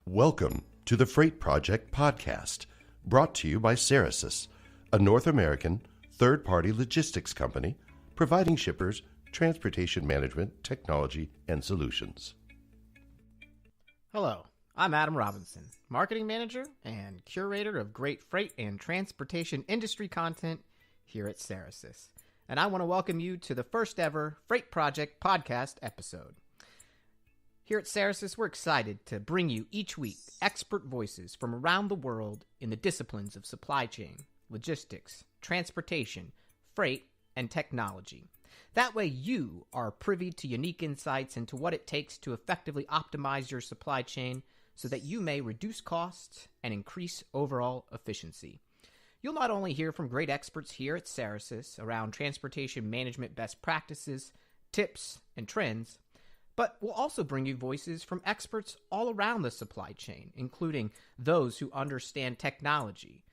Welcome to the Freight Project podcast, brought to you by Cerasis, a North American third-party logistics company providing shippers transportation management technology and solutions. Hello, I'm Adam Robinson, Marketing Manager and Curator of great freight and transportation industry content here at Cerasis. And I want to welcome you to the first ever Freight Project podcast episode. Here at Cerasis, we're excited to bring you each week expert voices from around the world in the disciplines of supply chain, logistics, transportation, freight, and technology. That way you are privy to unique insights into what it takes to effectively optimize your supply chain so that you may reduce costs and increase overall efficiency. You'll not only hear from great experts here at Cerasis around transportation management best practices, tips, and trends, but we'll also bring you voices from experts all around the supply chain, including those who understand technology,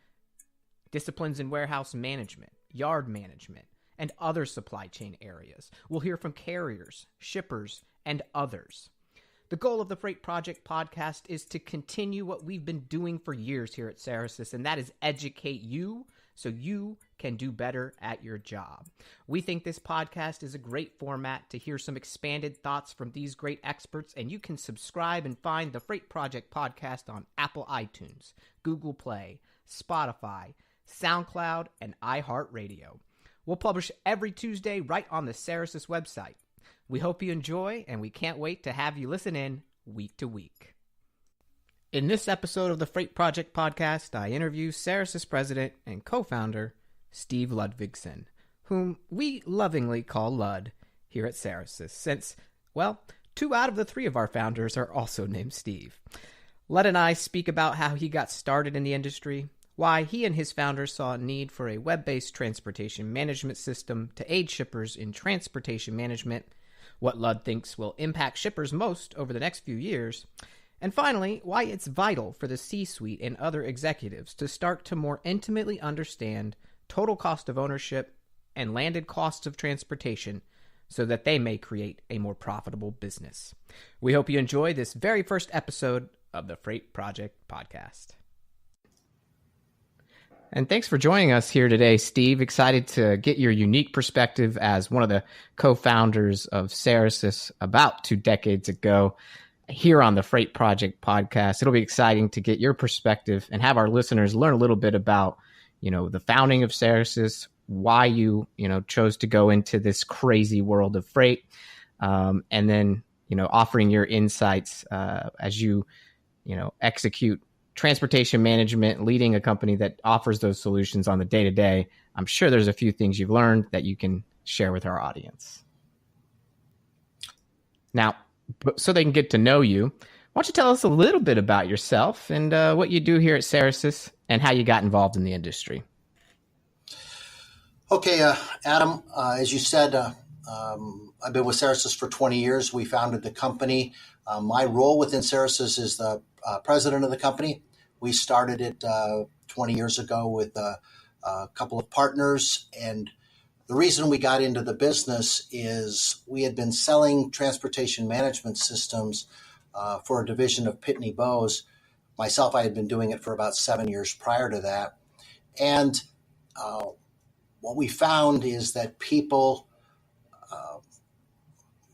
disciplines in warehouse management, yard management, and other supply chain areas. We'll hear from carriers, shippers, and others. The goal of the Freight Project podcast is to continue what we've been doing for years here at Cerasis, and that is educate you so you can do better at your job. We think this podcast is a great format to hear some expanded thoughts from these great experts, and you can subscribe and find the Freight Project podcast on Apple iTunes, Google Play, Spotify, SoundCloud, and iHeartRadio. We'll publish every Tuesday right on the Cerasis website. We hope you enjoy, and we can't wait to have you listen in week to week. In this episode of the Freight Project podcast, I interview Cerasis president and co-founder Steve Ludvigson, whom we lovingly call Lud here at Cerasis, since, well, 2 out of the 3 of our founders are also named Steve. Lud and I speak about how he got started in the industry, why he and his founders saw a need for a web-based transportation management system to aid shippers in transportation management, what Lud thinks will impact shippers most over the next few years, and finally, why it's vital for the C-suite and other executives to start to more intimately understand total cost of ownership and landed costs of transportation so that they may create a more profitable business. We hope you enjoy this very first episode of the Freight Project podcast. And thanks for joining us here today, Steve. Excited to get your unique perspective as one of the co-founders of Cerasis about 2 decades ago here on the Freight Project podcast. It'll be exciting to get your perspective and have our listeners learn a little bit about, the founding of Cerasis, why you, chose to go into this crazy world of freight, and then, offering your insights as you, execute transportation management, leading a company that offers those solutions on the day-to-day. I'm sure there's a few things you've learned that you can share with our audience. Now, so they can get to know you, why don't you tell us a little bit about yourself and what you do here at Cerasis and how you got involved in the industry? Okay, Adam, as you said, I've been with Cerasis for 20 years. We founded the company. My role within Cerasis is the president of the company. We started it 20 years ago with a couple of partners, and the reason we got into the business is we had been selling transportation management systems for a division of Pitney Bowes. Myself, I had been doing it for about 7 years prior to that. And what we found is that people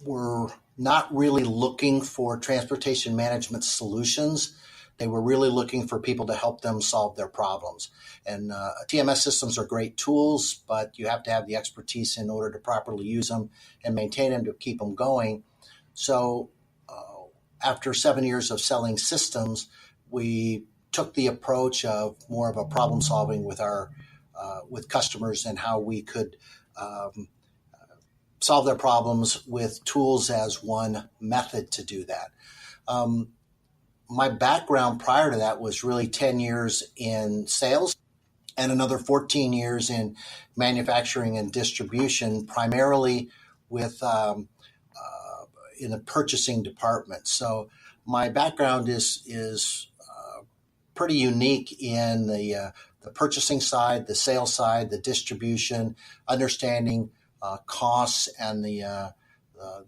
were not really looking for transportation management solutions. They were really looking for people to help them solve their problems. And TMS systems are great tools, but you have to have the expertise in order to properly use them and maintain them to keep them going. So after 7 years of selling systems, we took the approach of more of a problem solving with our with customers and how we could solve their problems with tools as one method to do that. My background prior to that was really 10 years in sales and another 14 years in manufacturing and distribution, primarily with in the purchasing department. So my background is pretty unique in the purchasing side, the sales side, the distribution, understanding costs and the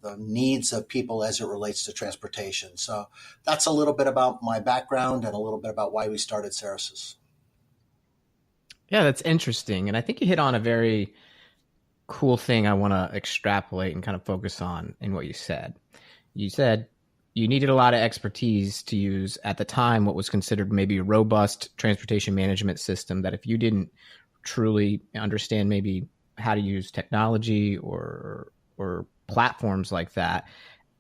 the needs of people as it relates to transportation. So that's a little bit about my background and a little bit about why we started Cerasis. Yeah, that's interesting. And I think you hit on a very cool thing I want to extrapolate and kind of focus on in what you said. You said you needed a lot of expertise to use at the time what was considered maybe a robust transportation management system, that if you didn't truly understand maybe how to use technology or platforms like that,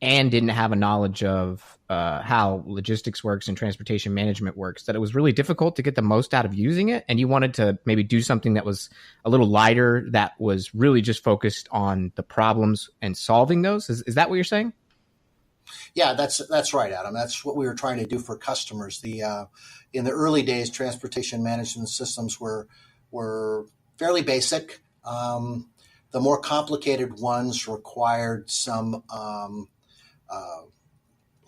and didn't have a knowledge of how logistics works and transportation management works, that it was really difficult to get the most out of using it. And you wanted to maybe do something that was a little lighter, that was really just focused on the problems and solving those. Is that what you're saying? Yeah, that's right, Adam. That's what we were trying to do for customers. In the early days, transportation management systems were fairly basic. The more complicated ones required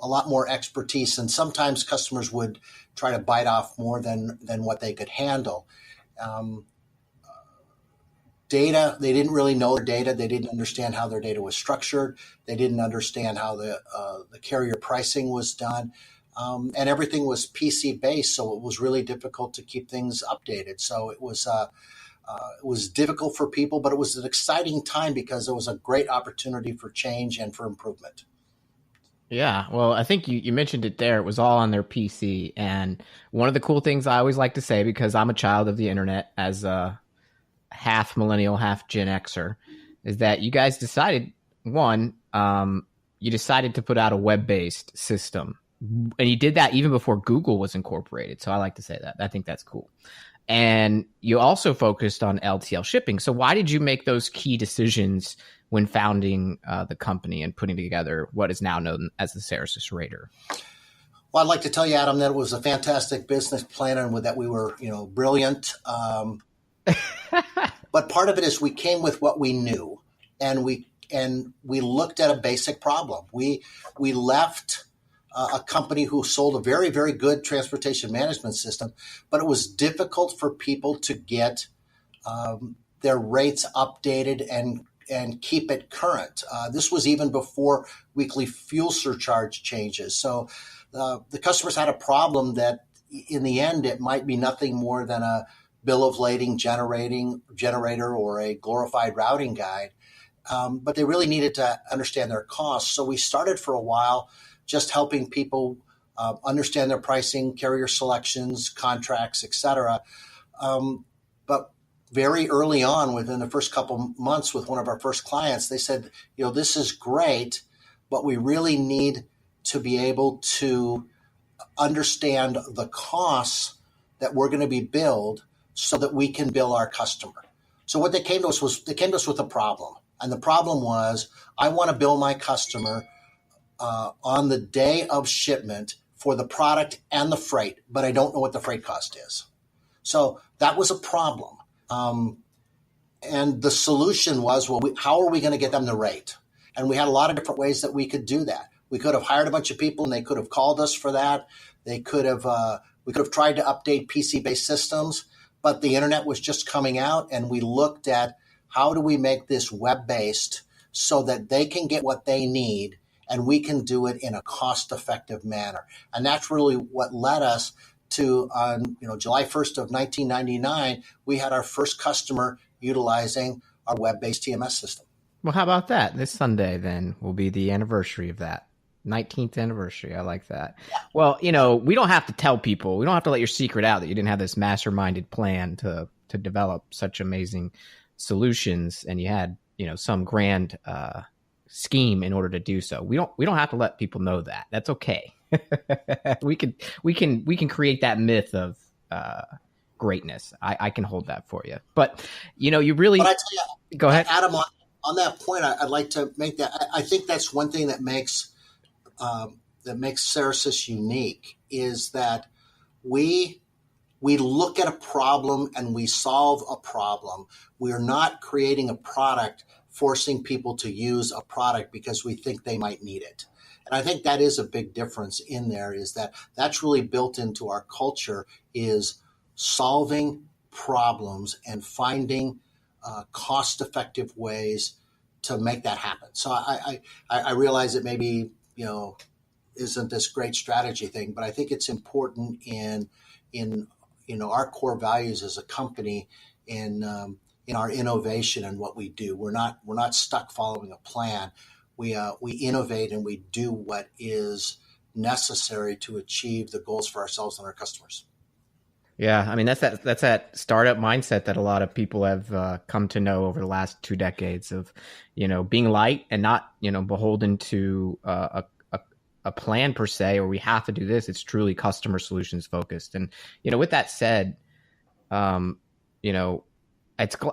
a lot more expertise, and sometimes customers would try to bite off more than what they could handle. Data, they didn't really know their data. They didn't understand how their data was structured. They didn't understand how the carrier pricing was done. And everything was PC based, so it was really difficult to keep things updated. So it was difficult for people, but it was an exciting time because it was a great opportunity for change and for improvement. Yeah, well, I think you mentioned it there. It was all on their PC. And one of the cool things I always like to say, because I'm a child of the internet as a half millennial, half Gen Xer, is that you guys decided, you decided to put out a web-based system. And you did that even before Google was incorporated. So I like to say that. I think that's cool. And you also focused on LTL shipping. So why did you make those key decisions when founding the company and putting together what is now known as the Cerasis Raider? Well, I'd like to tell you, Adam, that it was a fantastic business plan and that we were, brilliant. But part of it is we came with what we knew, and we looked at a basic problem. We left a company who sold a very, very good transportation management system, but it was difficult for people to get their rates updated and keep it current. This was even before weekly fuel surcharge changes. So the customers had a problem that in the end, it might be nothing more than a bill of lading generator or a glorified routing guide. But they really needed to understand their costs. So we started for a while just helping people understand their pricing, carrier selections, contracts, et cetera. But very early on, within the first couple months with one of our first clients, they said, this is great, but we really need to be able to understand the costs that we're going to be billed so that we can bill our customer. So what they came to us with a problem. And the problem was, I want to bill my customer on the day of shipment for the product and the freight, but I don't know what the freight cost is. So that was a problem. And the solution was, how are we going to get them the rate? And we had a lot of different ways that we could do that. We could have hired a bunch of people and they could have called us for that. We could have tried to update PC-based systems, but the internet was just coming out, and we looked at how do we make this web-based so that they can get what they need and we can do it in a cost-effective manner. And that's really what led us to, on July 1st of 1999, we had our first customer utilizing our web-based TMS system. Well, how about that? This Sunday, then, will be the anniversary of that. 19th anniversary. I like that. Well, we don't have to tell people. We don't have to let your secret out that you didn't have this masterminded plan to develop such amazing solutions, and you had, some grand scheme in order to do so. We don't have to let people know that. That's okay. we can create that myth of greatness. I can hold that for you. But you really. But I tell you, go ahead, Adam. On that point, I'd like to make that. I think that's one thing that makes Cerasis unique is that we look at a problem and we solve a problem. We are not creating a product forcing people to use a product because we think they might need it. And I think that is a big difference in there, is that that's really built into our culture, is solving problems and finding cost-effective ways to make that happen. So I realize it maybe, isn't this great strategy thing, but I think it's important in our core values as a company, in our innovation and what we do. We're not stuck following a plan. We innovate and we do what is necessary to achieve the goals for ourselves and our customers. Yeah, I mean that's that startup mindset that a lot of people have come to know over the last 2 decades of, being light and not, beholden to a plan per se, or we have to do this. It's truly customer solutions focused. And with that said, I'm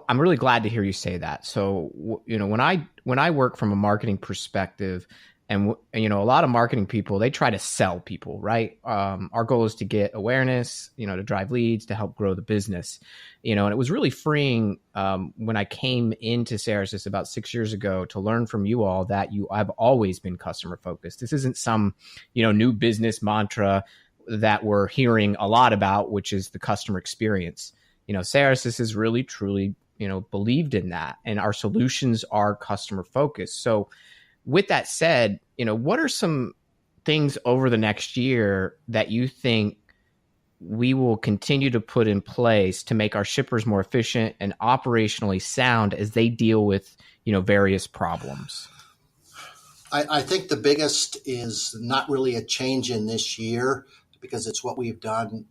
really glad to hear you say that. So when I work from a marketing perspective, and a lot of marketing people, they try to sell people, right? Our goal is to get awareness, to drive leads, to help grow the business, and it was really freeing when I came into Cerasis about 6 years ago to learn from you all that I've always been customer focused. This isn't some, new business mantra that we're hearing a lot about, which is the customer experience. Cerasis is really, truly, believed in that, and our solutions are customer focused. So with that said, what are some things over the next year that you think we will continue to put in place to make our shippers more efficient and operationally sound as they deal with, various problems? I think the biggest is not really a change in this year, because it's what we've done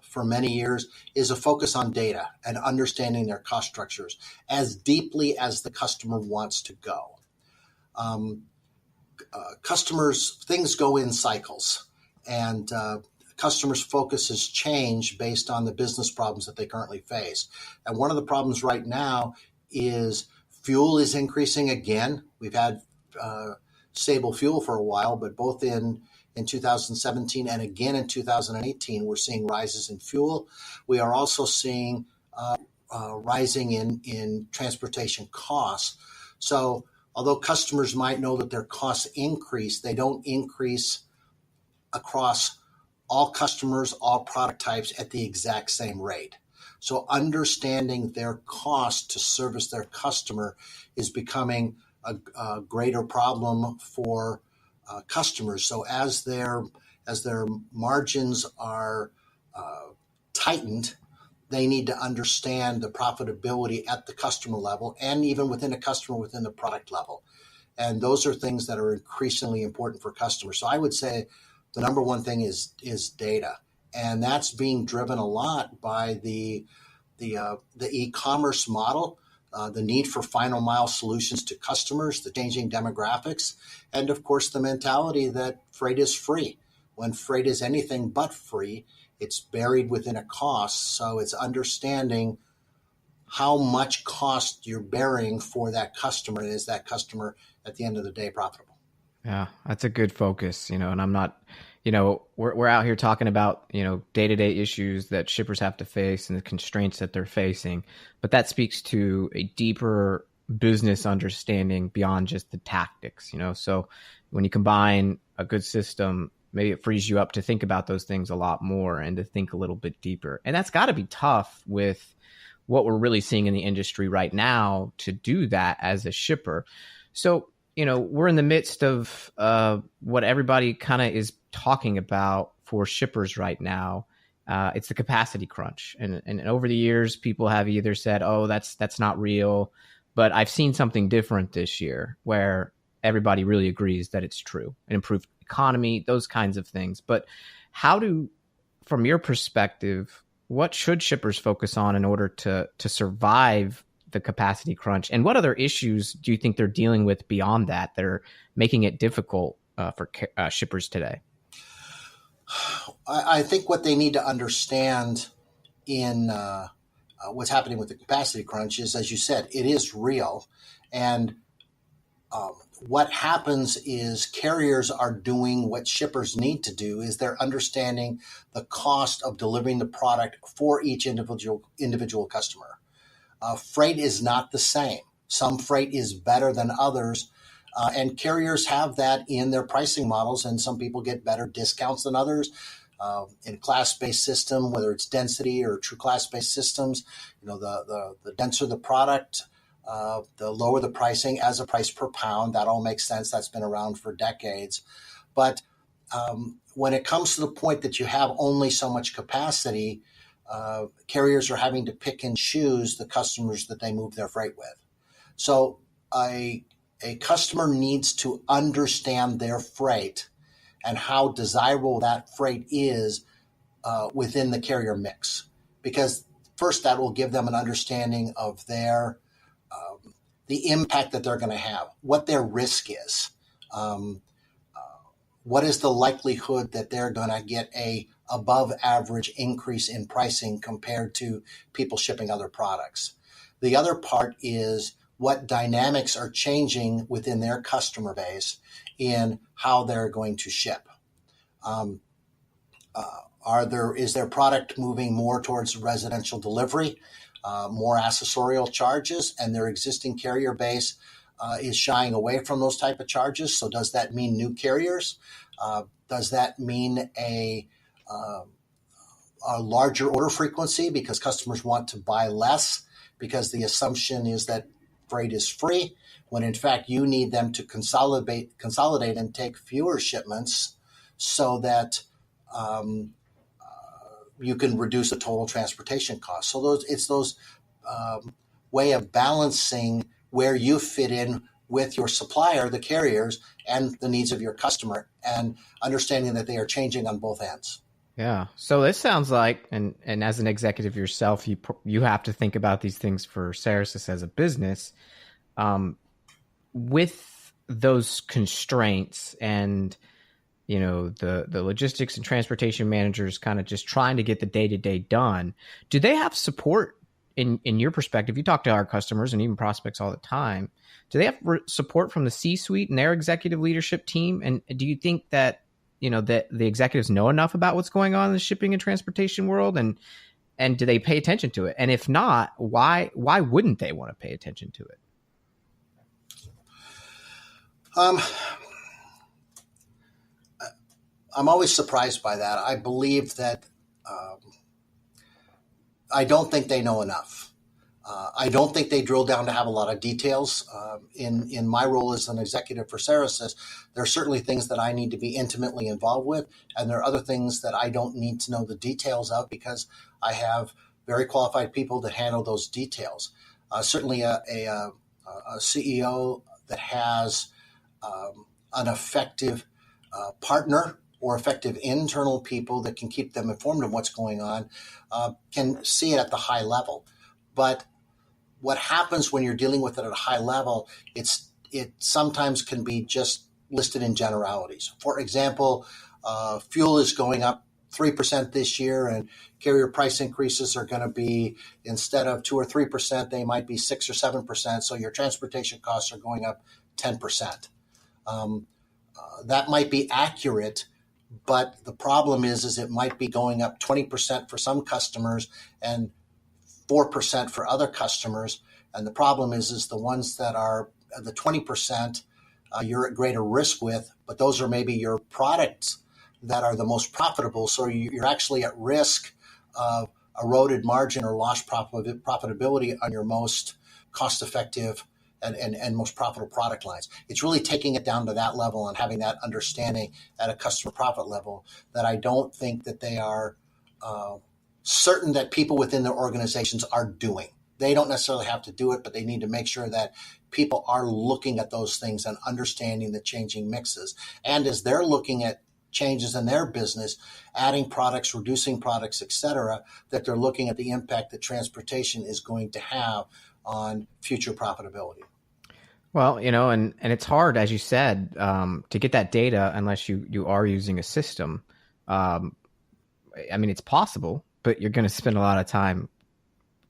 for many years, is a focus on data and understanding their cost structures as deeply as the customer wants to go. Customers, things go in cycles, and customers' focuses change based on the business problems that they currently face. And one of the problems right now is fuel is increasing again. We've had stable fuel for a while, but both in 2017 and again in 2018, we're seeing rises in fuel. We are also seeing rising in transportation costs. So although customers might know that their costs increase, they don't increase across all customers, all product types at the exact same rate. So understanding their cost to service their customer is becoming a greater problem for customers. So as their margins are tightened, they need to understand the profitability at the customer level, and even within a customer within the product level. And those are things that are increasingly important for customers. So I would say the number one thing is data. And that's being driven a lot by the e-commerce model, the need for final mile solutions to customers, the changing demographics, and of course the mentality that freight is free. When freight is anything but free, it's buried within a cost. So it's understanding how much cost you're bearing for that customer, and is that customer at the end of the day profitable? Yeah, that's a good focus, and I'm not, we're out here talking about, day-to-day issues that shippers have to face and the constraints that they're facing, but that speaks to a deeper business understanding beyond just the tactics, so when you combine a good system, maybe it frees you up to think about those things a lot more and to think a little bit deeper. And that's got to be tough with what we're really seeing in the industry right now to do that as a shipper. So, we're in the midst of what everybody kind of is talking about for shippers right now. It's the capacity crunch. And over the years, people have either said, oh, that's not real. But I've seen something different this year where everybody really agrees that it's true. An improved economy, those kinds of things. But from your perspective, what should shippers focus on in order to survive the capacity crunch? And what other issues do you think they're dealing with beyond that are making it difficult for shippers today? I think what they need to understand in what's happening with the capacity crunch is, as you said, it is real. And what happens is carriers are doing what shippers need to do, is they're understanding the cost of delivering the product for each individual customer. Freight is not the same. Some freight is better than others, and carriers have that in their pricing models, and some people get better discounts than others. In class-based system, whether it's density or true class-based systems, the denser the product, the lower the pricing as a price per pound. That all makes sense. That's been around for decades. But when it comes to the point that you have only so much capacity, carriers are having to pick and choose the customers that they move their freight with. So a customer needs to understand their freight and how desirable that freight is within the carrier mix. Because first, that will give them an understanding of their the impact that they're going to have, what their risk is, what is the likelihood that they're going to get a above average increase in pricing compared to people shipping other products. The other part is what dynamics are changing within their customer base in how they're going to ship. Is their product moving more towards residential delivery, more accessorial charges, and their existing carrier base is shying away from those type of charges? So does that mean new carriers? Does that mean a larger order frequency because customers want to buy less because the assumption is that freight is free, when in fact you need them to consolidate and take fewer shipments so that you can reduce the total transportation cost. So it's those way of balancing where you fit in with your supplier, the carriers, and the needs of your customer, and understanding that they are changing on both ends. Yeah. So this sounds like, and as an executive yourself, you have to think about these things for Cerasis as a business. With those constraints and the logistics and transportation managers kind of just trying to get the day-to-day done, do they have support in your perspective? You talk to our customers and even prospects all the time. Do they have support from the C-suite and their executive leadership team? And do you think that that the executives know enough about what's going on in the shipping and transportation world, and do they pay attention to it? And if not, why wouldn't they want to pay attention to it? I'm always surprised by that. I believe that I don't think they know enough. I don't think they drill down to have a lot of details. In my role as an executive for Cerasis, there are certainly things that I need to be intimately involved with, and there are other things that I don't need to know the details of because I have very qualified people that handle those details. Certainly a CEO that has an effective partner or effective internal people that can keep them informed of what's going on can see it at the high level. But what happens when you're dealing with it at a high level, it sometimes can be just listed in generalities. For example, fuel is going up 3% this year, and carrier price increases are going to be, instead of 2 or 3%, they might be 6 or 7%. So your transportation costs are going up 10%. That might be accurate, but the problem is it might be going up 20% for some customers and 4% for other customers. And the problem is the ones that are the 20% you're at greater risk with, but those are maybe your products that are the most profitable. So you're actually at risk of eroded margin or lost profitability on your most cost-effective and most profitable product lines. It's really taking it down to that level and having that understanding at a customer profit level that I don't think that they are certain that people within their organizations are doing. They don't necessarily have to do it, but they need to make sure that people are looking at those things and understanding the changing mixes. And as they're looking at changes in their business, adding products, reducing products, et cetera, that they're looking at the impact that transportation is going to have on future profitability. Well, and it's hard, as you said, to get that data unless you are using a system. It's possible, but you're going to spend a lot of time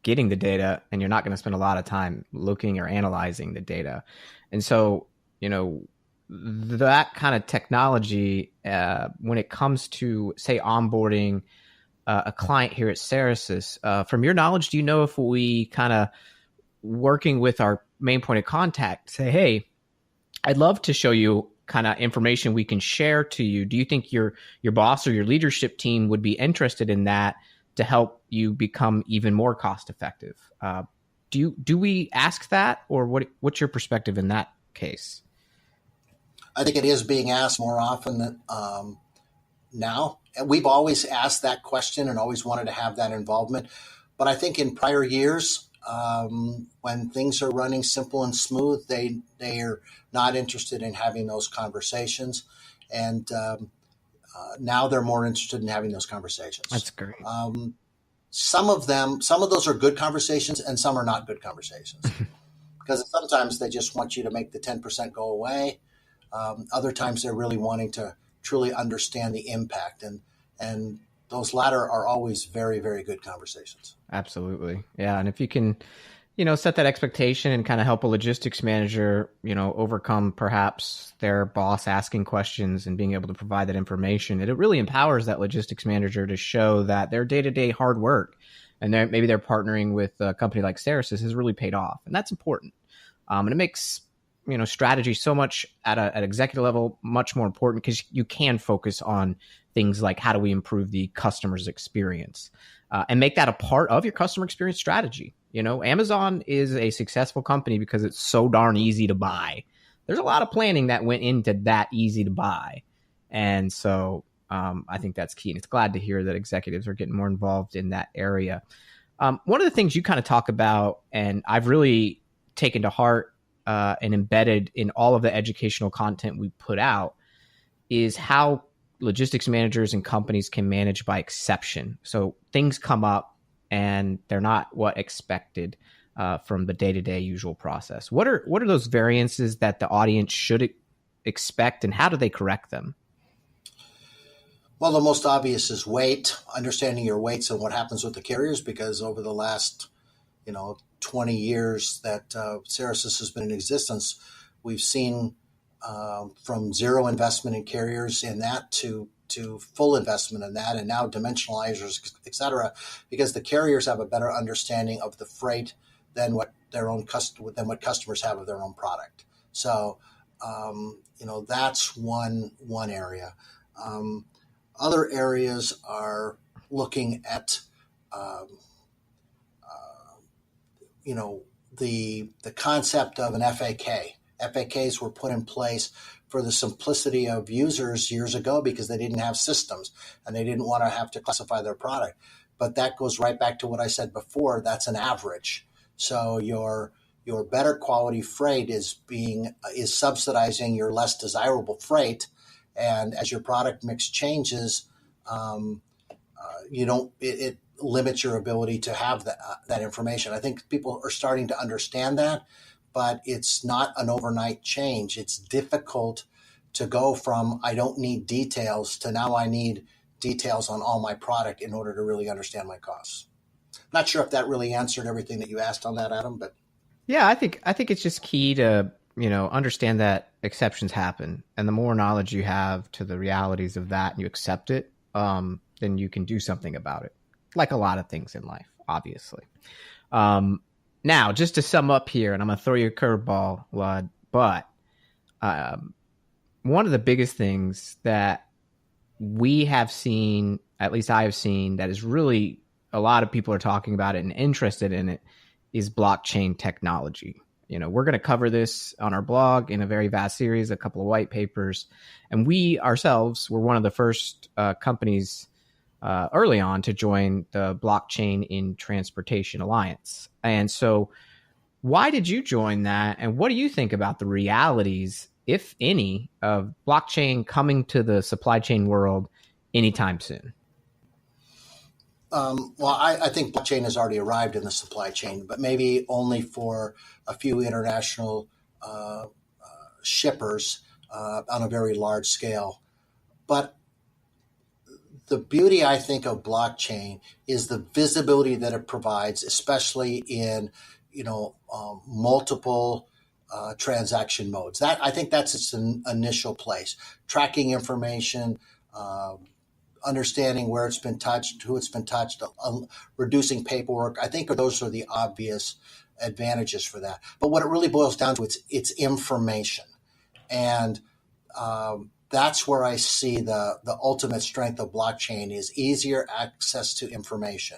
getting the data, and you're not going to spend a lot of time looking or analyzing the data. And so, that kind of technology, when it comes to, say, onboarding a client here at Cerasis, from your knowledge, do you know if we kind of working with our main point of contact say, hey, I'd love to show you kind of information we can share to you. Do you think your boss or your leadership team would be interested in that to help you become even more cost effective? Do we ask that, or what's your perspective in that case? I think it is being asked more often than, now. We've always asked that question and always wanted to have that involvement. But I think in prior years, when things are running simple and smooth, they are not interested in having those conversations. And now they're more interested in having those conversations. That's great. Some of those are good conversations and some are not good conversations. Because sometimes they just want you to make the 10% go away. Other times they're really wanting to truly understand the impact. And those latter are always very, very good conversations. Absolutely. Yeah. And if you can, set that expectation and kind of help a logistics manager, overcome perhaps their boss asking questions and being able to provide that information, it really empowers that logistics manager to show that their day-to-day hard work and maybe they're partnering with a company like Cerasis has really paid off. And that's important. And it makes, strategy so much at executive level much more important because you can focus on things like how do we improve the customer's experience and make that a part of your customer experience strategy. Amazon is a successful company because it's so darn easy to buy. There's a lot of planning that went into that easy to buy. And so I think that's key. And it's glad to hear that executives are getting more involved in that area. One of the things you kind of talk about, and I've really taken to heart and embedded in all of the educational content we put out, is how logistics managers and companies can manage by exception. So things come up and they're not what expected from the day-to-day usual process. What are those variances that the audience should expect, and how do they correct them? Well, the most obvious is weight, understanding your weights and what happens with the carriers, because over the last 20 years that Cerasis has been in existence, we've seen from zero investment in carriers in that to full investment in that, and now dimensionalizers, et cetera, because the carriers have a better understanding of the freight than what customers have of their own product. So, that's one area. Other areas are looking at, the concept of an FAK. FAKs were put in place for the simplicity of users years ago because they didn't have systems and they didn't want to have to classify their product. But that goes right back to what I said before. That's an average. So your better quality freight is subsidizing your less desirable freight. And as your product mix changes, it limits your ability to have that information. I think people are starting to understand that, but it's not an overnight change. It's difficult to go from I don't need details to now I need details on all my product in order to really understand my costs. Not sure if that really answered everything that you asked on that, Adam, but yeah, I think it's just key to understand that exceptions happen, and the more knowledge you have to the realities of that and you accept it, then you can do something about it. Like a lot of things in life, obviously. Now, just to sum up here, and I'm going to throw you a curveball, Lud, but one of the biggest things that we have seen, at least I have seen, that is really a lot of people are talking about it and interested in it, is blockchain technology. We're going to cover this on our blog in a very vast series, a couple of white papers, and we ourselves were one of the first companies early on to join the Blockchain in Transportation Alliance. And so why did you join that? And what do you think about the realities, if any, of blockchain coming to the supply chain world anytime soon? Well, I think blockchain has already arrived in the supply chain, but maybe only for a few international shippers on a very large scale. But the beauty, I think, of blockchain is the visibility that it provides, especially in, multiple transaction modes. I think that's its initial place. Tracking information, understanding where it's been touched, who it's been touched, reducing paperwork. I think those are the obvious advantages for that. But what it really boils down to, it's information. And that's where I see the ultimate strength of blockchain is easier access to information.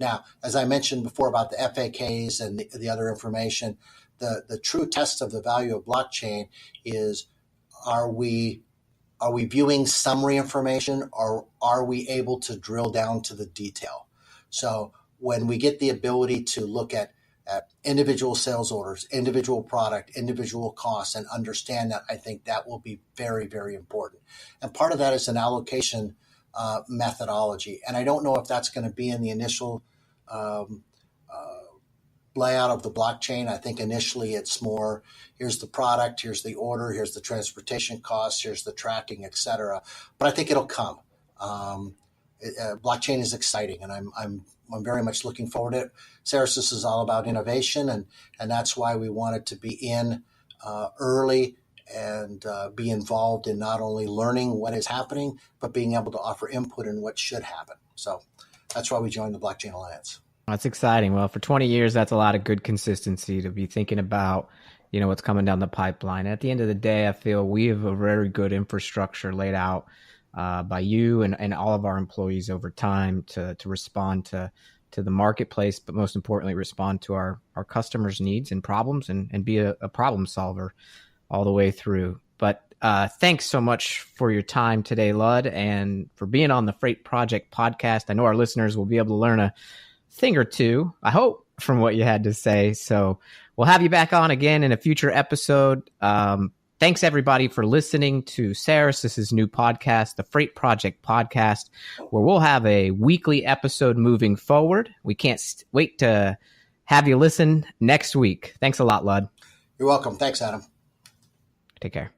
Now, as I mentioned before about the FAKs and the other information, the true test of the value of blockchain is, are we viewing summary information, or are we able to drill down to the detail? So when we get the ability to look at individual sales orders, individual product, individual costs, and understand that, I think that will be very, very important. And part of that is an allocation methodology. And I don't know if that's going to be in the initial layout of the blockchain. I think initially it's more, here's the product, here's the order, here's the transportation costs, here's the tracking, etc. But I think it'll come. Blockchain is exciting, and I'm very much looking forward to it. Cerasis is all about innovation, and that's why we wanted to be in early and be involved in not only learning what is happening, but being able to offer input in what should happen. So that's why we joined the Blockchain Alliance. That's exciting. Well, for 20 years, that's a lot of good consistency to be thinking about, what's coming down the pipeline. At the end of the day, I feel we have a very good infrastructure laid out by you and all of our employees over time to respond to the marketplace, but most importantly, respond to our customers' needs and problems and be a problem solver all the way through. But thanks so much for your time today, Lud, and for being on the Freight Project podcast. I know our listeners will be able to learn a thing or two, I hope, from what you had to say. So we'll have you back on again in a future episode. Thanks, everybody, for listening to Cerasis' new podcast, the Freight Project Podcast, where we'll have a weekly episode moving forward. We can't wait to have you listen next week. Thanks a lot, Lud. You're welcome. Thanks, Adam. Take care.